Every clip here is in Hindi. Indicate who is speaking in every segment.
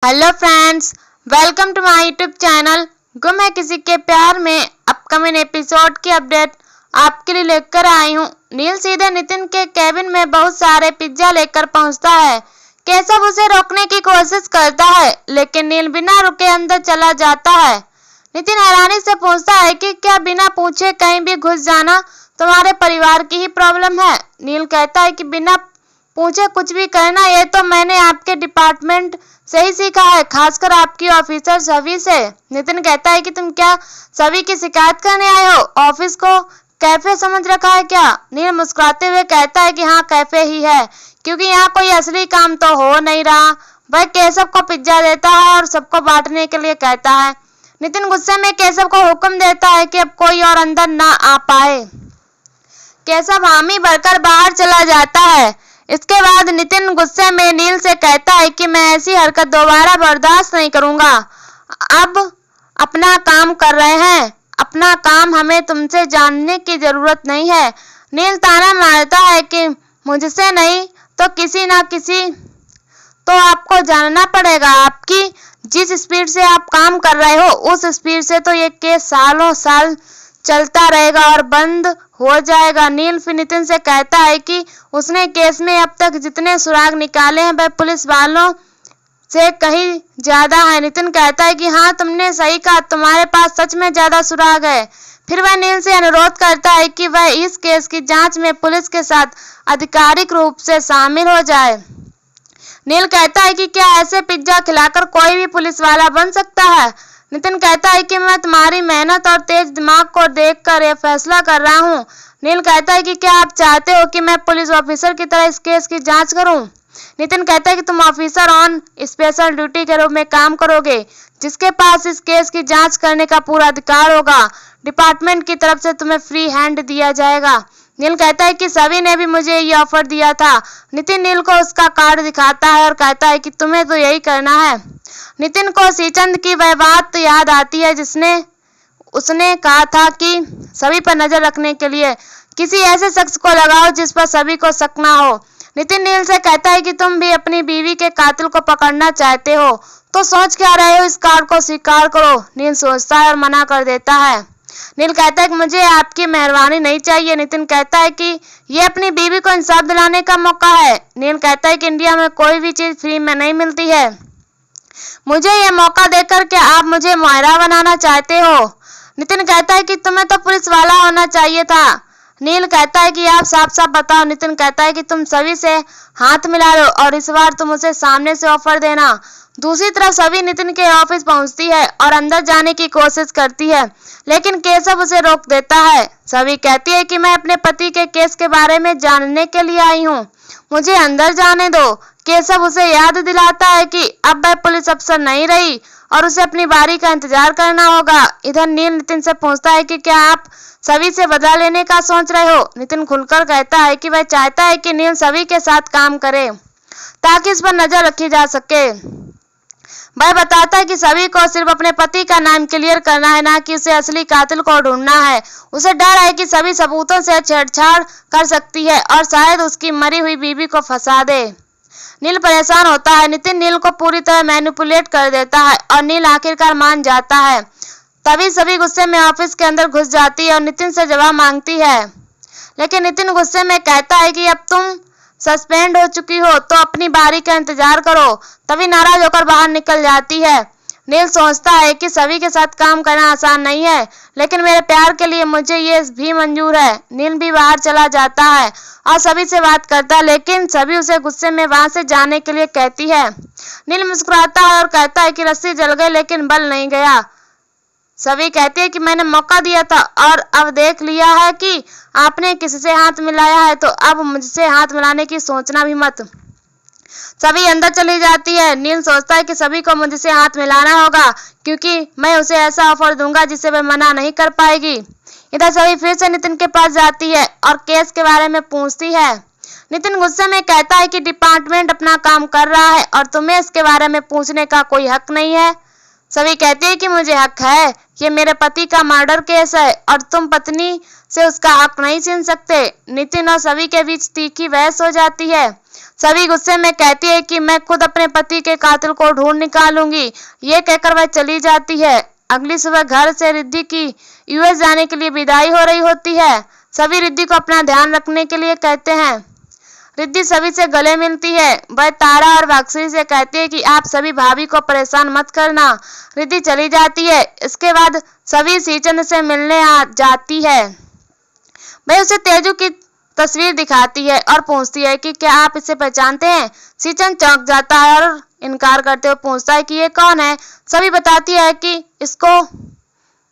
Speaker 1: Hello friends, welcome to my YouTube channel गुम है किसी के प्यार में। अपकमिंग एपिसोड की अपडेट आपके लिए लेकर आई हूँ। नील सीधे नितिन के केबिन में बहुत सारे पिज्जा लेकर पहुँचता है। केशव उसे रोकने की कोशिश करता है, लेकिन नील बिना रुके अंदर चला जाता है। नितिन हैरानी से पूछता है कि क्या बिना पूछे कहीं भी घुस जाना तुम्हारे परिवार की ही प्रॉब्लम है? नील कहता है कि बिना पूछे कुछ भी करना ये तो मैंने आपके डिपार्टमेंट से ही सीखा है, खासकर आपकी ऑफिसर सभी से। नितिन कहता है कि तुम क्या सभी की शिकायत करने आए हो? ऑफिस को कैफे समझ रखा है क्या? नील मुस्कुराते हुए कहता है कि हाँ, कैफे ही है, क्योंकि यहाँ कोई असली काम तो हो नहीं रहा। वह केशव को पिज्जा देता है और सबको बांटने के लिए कहता है। नितिन गुस्से में केशव को हुक्म देता है कि अब कोई और अंदर ना आ पाए। केशव हामी भरकर बाहर चला जाता है। इसके बाद नितिन गुस्से में नील से कहता है कि मैं ऐसी हरकत दोबारा बर्दाश्त नहीं करूंगा। अब अपना काम कर रहे हैं, अपना काम, हमें तुमसे जानने की जरूरत नहीं है। नील ताना मारता है कि मुझसे नहीं तो किसी ना किसी तो आपको जानना पड़ेगा। आपकी जिस स्पीड से आप काम कर रहे हो उस स्पीड से तो ये केस सालों साल चलता रहेगा और बंद हो जाएगा। नील फिर नितिन से कहता है कि उसने केस में अब तक जितने सुराग निकाले हैं वह पुलिस वालों से कहीं ज्यादा है। नितिन कहता है कि हाँ, तुमने सही कहा, तुम्हारे पास सच में ज्यादा सुराग है। फिर वह नील से अनुरोध करता है कि वह इस केस की जांच में पुलिस के साथ आधिकारिक रूप से शामिल हो जाए। नील कहता है कि क्या ऐसे पिज्जा खिलाकर कोई भी पुलिस वाला बन सकता है? नितिन कहता है कि मैं तुम्हारी मेहनत और तेज दिमाग को देखकर यह फैसला कर रहा हूँ। नील कहता है कि क्या आप चाहते हो कि मैं पुलिस ऑफिसर की तरह इस केस की जांच करूं? नितिन कहता है कि तुम ऑफिसर ऑन स्पेशल ड्यूटी के रूप में काम करोगे, जिसके पास इस केस की जांच करने का पूरा अधिकार होगा। डिपार्टमेंट की तरफ से तुम्हें फ्री हैंड दिया जाएगा। नील कहता है कि सभी ने भी मुझे ये ऑफर दिया था। नितिन नील को उसका कार्ड दिखाता है और कहता है कि तुम्हें तो यही करना है। नितिन को श्रीचंद की वह बात याद आती है जिसने उसने कहा था कि सभी पर नजर रखने के लिए किसी ऐसे शख्स को लगाओ जिस पर सभी को शक ना हो। नितिन नील से कहता है कि तुम भी अपनी बीवी के कातिल को पकड़ना चाहते हो तो सोच क्या रहे हो, इस कार्ड को स्वीकार करो। नील सोचता है और मना कर देता है। नील कहता है कि मुझे आपकी मेहरबानी नहीं चाहिए। नितिन कहता है कि ये अपनी बीवी को इंसाफ दिलाने का मौका है। नील कहता है कि इंडिया में कोई भी चीज फ्री में नहीं मिलती है। मुझे ये मौका देकर क्या आप मुझे मायरा बनाना चाहते हो? नितिन कहता है कि तुम्हें तो पुलिस वाला होना चाहिए था। नील कहता है कि आप साफ साफ बताओ। नितिन कहता है कि तुम सभी से हाथ मिला लो और इस बार तुम उसे सामने से ऑफर देना। दूसरी तरफ सभी नितिन के ऑफिस पहुंचती है और अंदर जाने की कोशिश करती है, लेकिन केशव उसे रोक देता है। सभी कहती है कि मैं अपने पति के केस के बारे में जानने के लिए आई हूँ, मुझे अंदर जाने दो। केशव उसे याद दिलाता है कि अब वह पुलिस अफसर नहीं रही और उसे अपनी बारी का इंतजार करना होगा। इधर नील नितिन से पूछता है कि क्या आप सभी से बदला लेने का सोच रहे हो? नितिन खुलकर कहता है कि वह चाहता है कि नील सभी के साथ काम करे ताकि इस पर नजर रखी जा सके। वह बताता है कि सभी को सिर्फ अपने पति का नाम क्लियर करना है, ना कि उसे असली कातिल को ढूंढना है। उसे डर है कि सभी सबूतों से छेड़छाड़ कर सकती है और शायद उसकी मरी हुई बीवी को फंसा दे। नील परेशान होता है। नितिन नील को पूरी तरह मैनिपुलेट कर देता है और नील आखिरकार मान जाता है। तभी सभी गुस्से में ऑफिस के अंदर घुस जाती है और नितिन से जवाब मांगती है, लेकिन नितिन गुस्से में कहता है कि अब तुम सस्पेंड हो चुकी हो तो अपनी बारी का इंतजार करो। तभी नाराज होकर बाहर निकल जाती है। नील सोचता है कि सभी के साथ काम करना आसान नहीं है, लेकिन मेरे प्यार के लिए मुझे ये भी मंजूर है। नील भी बाहर चला जाता है और सभी से बात करता है, लेकिन सभी उसे गुस्से में वहां से जाने के लिए कहती है। नील मुस्कुराता है और कहता है कि रस्सी जल गई लेकिन बल नहीं गया। सभी कहती है कि मैंने मौका दिया था और अब देख लिया है कि आपने किसी से हाथ मिलाया है, तो अब मुझसे हाथ मिलाने की सोचना भी मत। सभी अंदर चली जाती है। नील सोचता है कि सभी को मुझसे हाथ मिलाना होगा, क्योंकि मैं उसे ऐसा ऑफर दूंगा जिसे वह मना नहीं कर पाएगी। इधर सभी फिर से नितिन के पास जाती है और केस के बारे में पूछती है। नितिन गुस्से में कहता है कि डिपार्टमेंट अपना काम कर रहा है और तुम्हें इसके बारे में पूछने का कोई हक नहीं है। सभी कहते हैं कि मुझे हक है, ये मेरे पति का मर्डर केस है और तुम पत्नी से उसका हक नहीं छीन सकते। नितिन और सभी के बीच तीखी बहस हो जाती है। सभी गुस्से में कहती है कि मैं खुद अपने पति के कातिल को ढूंढ निकालूंगी। ये कहकर वह चली जाती है। अगली सुबह घर से रिद्धि की यूएस जाने के लिए विदाई हो रही होती है। सभी रिद्धि को अपना ध्यान रखने के लिए कहते हैं। रिद्धि सभी से गले मिलती है। वह तारा और भाग्यश्री से कहती है कि आप सभी भाभी को परेशान मत करना। रिद्धि चली जाती है। इसके बाद सभी श्रीचंद से मिलने आ जाती है। वह उसे तेजू की तस्वीर दिखाती है और पूछती है कि क्या आप इसे पहचानते हैं। श्रीचंद चौंक जाता है और इनकार करते हुए पूछता है कि ये कौन है। सभी बताती है कि इसको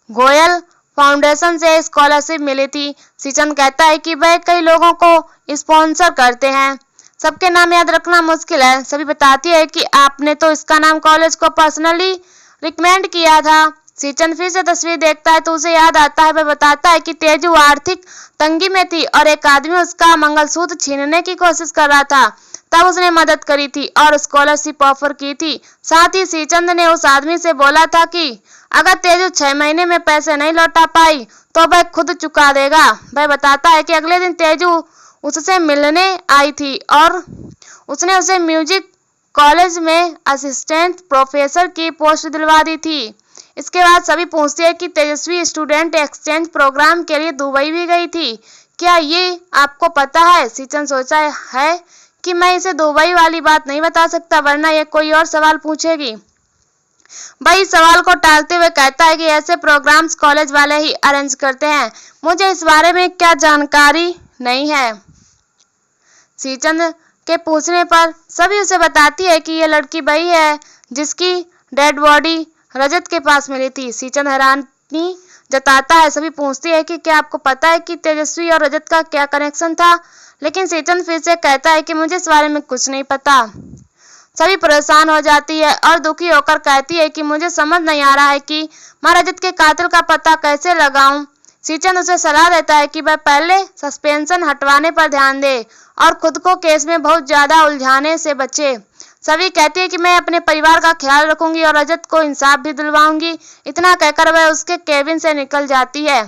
Speaker 1: गोयल फाउंडेशन से स्कॉलरशिप मिली थी। श्रीचंद कहता है कि वह कई लोगों को स्पॉन्सर करते हैं, सबके नाम याद रखना मुश्किल है। सभी बताती है कि आपने तो इसका नाम कॉलेज को पर्सनली रिकमेंड किया था। श्रीचंद फिर से तस्वीर देखता है तो उसे याद आता है। वह बताता है कि तेजू आर्थिक तंगी में थी और एक आदमी उसका मंगलसूत्र छीनने की कोशिश कर रहा था, तब उसने मदद करी थी और स्कॉलरशिप ऑफर की थी। साथ ही श्रीचंद ने उस आदमी से बोला था कि अगर तेजू 6 महीने में पैसे नहीं लौटा पाई तो वह खुद चुका देगा। वह बताता है कि अगले दिन तेजू उससे मिलने आई थी और उसने उसे म्यूजिक कॉलेज में असिस्टेंट प्रोफेसर की पोस्ट दिलवा दी थी। इसके बाद सभी पूछते हैं कि तेजस्वी स्टूडेंट एक्सचेंज प्रोग्राम के लिए दुबई भी गई थी, क्या ये आपको पता है। श्रीचंद सोचा है कि मैं इसे दुबई वाली बात नहीं बता सकता वरना ये कोई और सवाल पूछेगी। वही सवाल को टालते हुए कहता है कि ऐसे प्रोग्राम्स कॉलेज वाले ही अरेंज करते हैं, मुझे इस बारे में क्या जानकारी नहीं है। श्रीचंद के पूछने पर सभी उसे बताती है कि ये लड़की वही है जिसकी डेड बॉडी रजत के पास मिली थी। श्रीचंद हैरानी जताता है। सभी पूछती है कि क्या आपको पता है कि तेजस्वी और रजत का क्या कनेक्शन था, लेकिन श्रीचंद फिर से कहता है कि मुझे इस बारे में कुछ नहीं पता। सभी परेशान हो जाती है और दुखी होकर कहती है कि मुझे समझ नहीं आ रहा है कि मैं रजत के कातिल का पता कैसे लगाऊं। श्रीचंद उसे सलाह देता है कि वह पहले सस्पेंशन हटवाने पर ध्यान दे और खुद को केस में बहुत ज्यादा उलझाने से बचे। सभी कहती है कि मैं अपने परिवार का ख्याल रखूंगी और रजत को इंसाफ भी दिलवाऊंगी। इतना कहकर वह उसके केबिन से निकल जाती है।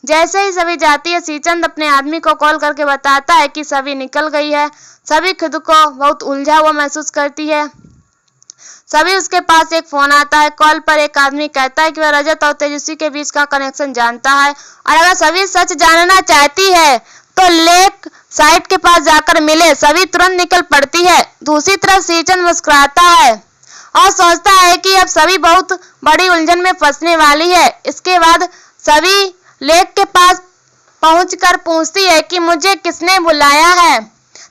Speaker 1: जैसे ही सभी जाती है श्रीचंद अपने आदमी को कॉल करके बताता है कि सभी निकल गई है। सभी खुद को बहुत उलझा हुआ महसूस करती है। सभी उसके पास एक फोन आता है। कॉल पर एक आदमी कहता है कि वह रजत और तेजस्वी के बीच का कनेक्शन जानता है और अगर सभी सच जानना चाहती है तो लेक साइट के पास जाकर मिले। सभी तुरंत निकल पड़ती है। दूसरी तरफ श्रीचंद मुस्कुराता है और सोचता है कि अब सभी बहुत बड़ी उलझन में फंसने वाली है। इसके बाद सभी लेक के पास पहुंचकर पूछती है कि मुझे किसने बुलाया है।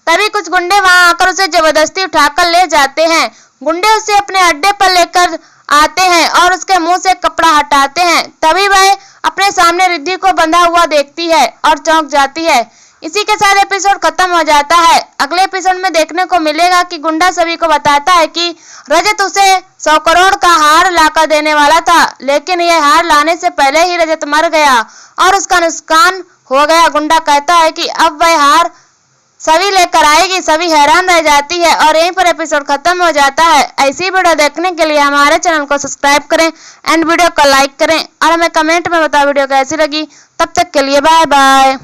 Speaker 1: तभी कुछ गुंडे वहां आकर उसे जबरदस्ती उठाकर ले जाते हैं। गुंडे उसे अपने अड्डे पर लेकर आते हैं और उसके मुंह से कपड़ा हटाते हैं। तभी वह अपने सामने रिद्धि को बंधा हुआ देखती है और चौंक जाती है। इसी के साथ एपिसोड खत्म हो जाता है। अगले एपिसोड में देखने को मिलेगा कि गुंडा सभी को बताता है कि रजत उसे 100 करोड़ का हार लाकर देने वाला था, लेकिन यह हार लाने से पहले ही रजत मर गया और उसका नुकसान हो गया। गुंडा कहता है कि अब वह हार सभी लेकर आएगी। सभी हैरान रह जाती है और यहीं पर एपिसोड खत्म हो जाता है। ऐसी वीडियो देखने के लिए हमारे चैनल को सब्सक्राइब करें एंड वीडियो को लाइक करें और हमें कमेंट में बताओ वीडियो कैसी लगी। तब तक के लिए बाय बाय।